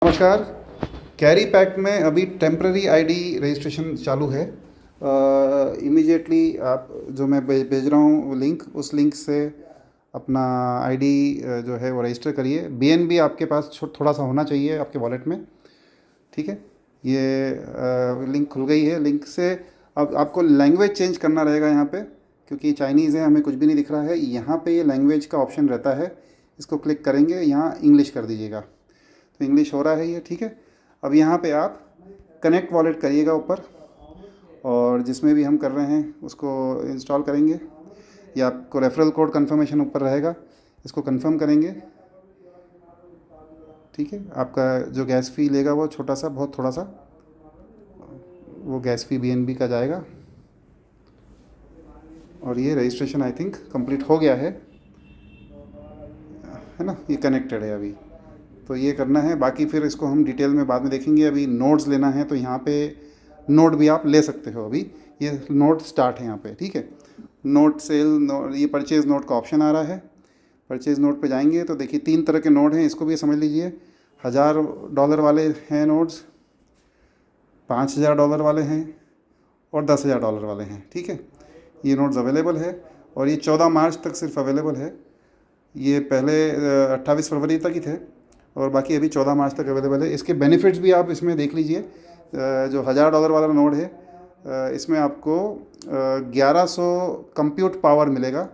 नमस्कार। Carry pack में अभी टेम्प्रेरी आईडी रजिस्ट्रेशन चालू है। इमीडिएटली आप जो मैं भेज रहा हूँ लिंक, उस लिंक से अपना आईडी जो है वो रजिस्टर करिए। बीएनबी आपके पास थोड़ा सा होना चाहिए आपके वॉलेट में, ठीक है। ये लिंक खुल गई है। लिंक से अब आपको लैंग्वेज चेंज करना रहेगा यहाँ पे, क्योंकि चाइनीज़ है, हमें कुछ भी नहीं दिख रहा है। यहाँ पे ये लैंग्वेज का ऑप्शन रहता है, इसको क्लिक करेंगे, यहाँ इंग्लिश कर दीजिएगा। तो इंग्लिश हो रहा है ये, ठीक है। अब यहाँ पे आप कनेक्ट वॉलेट करिएगा ऊपर, और जिसमें भी हम कर रहे हैं उसको इंस्टॉल करेंगे। या आपको रेफरल कोड कंफर्मेशन ऊपर रहेगा, इसको कंफर्म करेंगे, ठीक है। आपका जो गैस फ़ी लेगा वो छोटा सा, बहुत थोड़ा सा, वो गैस फ़ी बीएनबी का जाएगा। और ये रजिस्ट्रेशन आई थिंक कंप्लीट हो गया है ना। ये कनेक्टेड है अभी, तो ये करना है। बाकी फिर इसको हम डिटेल में बाद में देखेंगे। अभी नोट्स लेना है तो यहाँ पे नोट भी आप ले सकते हो। अभी ये नोट स्टार्ट है यहाँ पे, ठीक है। नोट सेल ये परचेज़ नोट का ऑप्शन आ रहा है। परचेज़ नोट पे जाएंगे तो देखिए 3 तरह के नोट हैं, इसको भी समझ लीजिए। $1000 वाले हैं नोट्स, $5000 वाले हैं, और $10,000 वाले हैं, ठीक है। ये नोट्स अवेलेबल है, और ये 14 मार्च तक सिर्फ अवेलेबल है। ये पहले 28 फरवरी तक ही थे, और बाकी अभी 14 मार्च तक अवेलेबल है। इसके बेनिफिट्स भी आप इसमें देख लीजिए। जो $1000 वाला नोट है, इसमें आपको 1100 कंप्यूट पावर मिलेगा,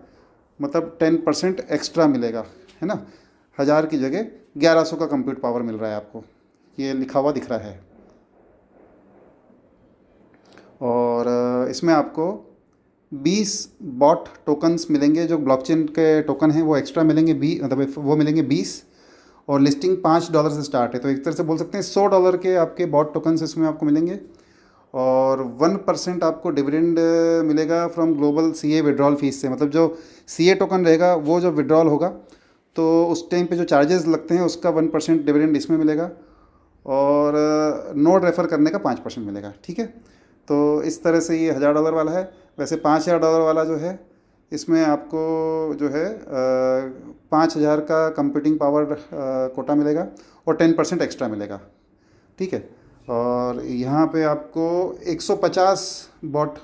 मतलब 10% एक्स्ट्रा मिलेगा, है ना। 1000 की जगह 1100 का कंप्यूट पावर मिल रहा है आपको, ये लिखा हुआ दिख रहा है। और इसमें आपको 20 बॉट टोकन्स मिलेंगे, जो ब्लॉकचेन के टोकन हैं वो एक्स्ट्रा मिलेंगे, मतलब वो मिलेंगे 20। और लिस्टिंग $5 से स्टार्ट है, तो एक तरह से बोल सकते हैं $100 के आपके बॉट टोकन्स इसमें आपको मिलेंगे। और 1% आपको डिविडेंड मिलेगा from global CA withdrawal fees से। मतलब जो सीए टोकन रहेगा वो जो विड्रॉल होगा तो उस टाइम पे जो चार्जेस लगते हैं उसका 1% डिविडेंड इसमें मिलेगा। और नोट रेफ़र करने का 5% मिलेगा, ठीक है। तो इस तरह से ये $1000 वाला है। वैसे $5000 वाला जो है, इसमें आपको जो है 5000 का कंप्यूटिंग पावर कोटा मिलेगा, और 10% एक्स्ट्रा मिलेगा, ठीक है। और यहाँ पे आपको 150 बॉट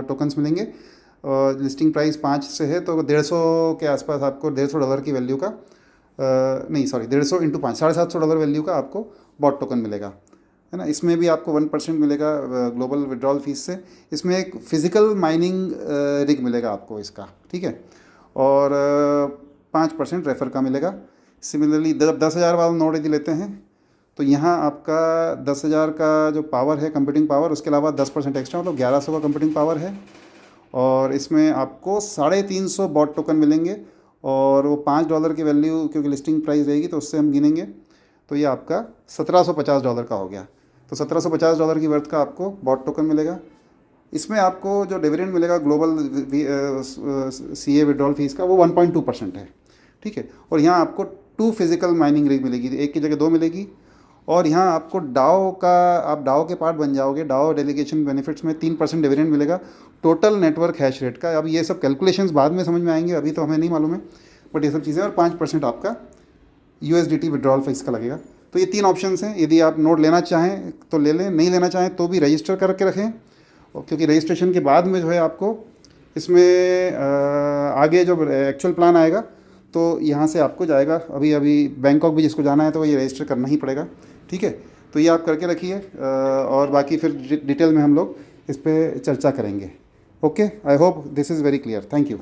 टोकन्स मिलेंगे। और लिस्टिंग प्राइस 5 से है, तो 150 के आसपास आपको $150 की वैल्यू का, नहीं सॉरी, 150 इंटू 5, $750 वैल्यू का आपको बॉट टोकन मिलेगा, है ना। इसमें भी आपको 1% मिलेगा ग्लोबल विड्रॉल फीस से। इसमें एक फ़िज़िकल माइनिंग रिग मिलेगा आपको इसका, ठीक है। और 5% रेफ़र का मिलेगा। सिमिलरली 10,000 वाला नोट यदि लेते हैं तो यहाँ आपका 10,000 का जो पावर है कंप्यूटिंग पावर, उसके अलावा 10% एक्स्ट्रा, मतलब 1100 का कंप्यूटिंग पावर है। और इसमें आपको 350 बॉट टोकन मिलेंगे, और वो $5 की वैल्यू क्योंकि लिस्टिंग प्राइस रहेगी तो उससे हम गिनेंगे, तो ये आपका $1750 का हो गया। तो $1750 की वर्थ का आपको बॉट टोकन मिलेगा। इसमें आपको जो डिविडेंड मिलेगा ग्लोबल सीए विड्रॉल फीस का, वो 1.2% है, ठीक है। और यहाँ आपको 2 फिज़िकल माइनिंग रिग मिलेगी, एक की जगह 2 मिलेगी। और यहाँ आपको डाओ का, आप डाओ के पार्ट बन जाओगे। डाओ डेलीगेशन बेनिफिट्स में 3% डिविडेंड मिलेगा टोटल नेटवर्क हैश रेट का। अब ये सब कैलकुलेशंस बाद में समझ में आएंगे, अभी तो हमें नहीं मालूम है, बट ये सब चीज़ें। और 5% आपका USDT विड्रॉल फीस का लगेगा। तो ये 3 ऑप्शंस हैं। यदि आप नोट लेना चाहें तो ले लें, नहीं लेना चाहें तो भी रजिस्टर करके रखें। और क्योंकि रजिस्ट्रेशन के बाद में जो है आपको इसमें आगे जो एक्चुअल प्लान आएगा तो यहाँ से आपको जाएगा। अभी बैंकॉक भी जिसको जाना है तो ये रजिस्टर करना ही पड़ेगा, ठीक है। तो ये आप करके रखिए, और बाकी फिर डिटेल में हम लोग इस पर चर्चा करेंगे। Okay, I hope this is very clear. Thank you.